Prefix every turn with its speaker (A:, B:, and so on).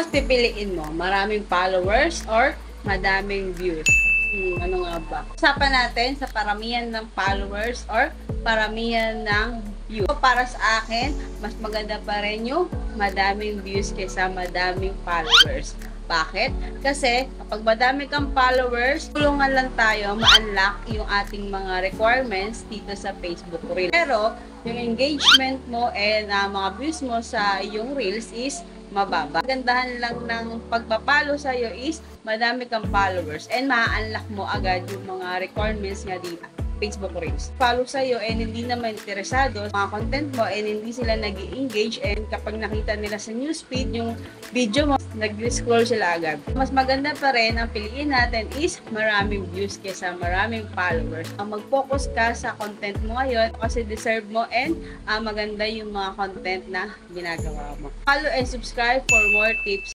A: Tapos pipiliin mo, maraming followers or madaming views. Ano nga ba? Usapan natin sa paramihan ng followers or paramihan ng views. So, para sa akin, mas maganda pa rin yung madaming views kaysa madaming followers. Bakit? Kasi kapag madami kang followers, tulungan lang tayo ma-unlock yung ating mga requirements dito sa Facebook Reels. Pero yung engagement mo and mga views mo sa yung Reels is mababa. Gandahan lang ng pagpapalo sa iyo is madami kang followers and ma-unlock mo agad yung mga requirements nga dito Facebook Reels. Follow sa iyo and hindi naman interesado sa mga content mo and hindi sila nag-engage and kapag nakita nila sa newsfeed yung video mo, nag-scroll sila agad. Mas maganda pa rin ang piliin natin is maraming views kaysa maraming followers. Mag-focus ka sa content mo ngayon kasi deserve mo and maganda yung mga content na ginagawa mo. Follow and subscribe for more tips.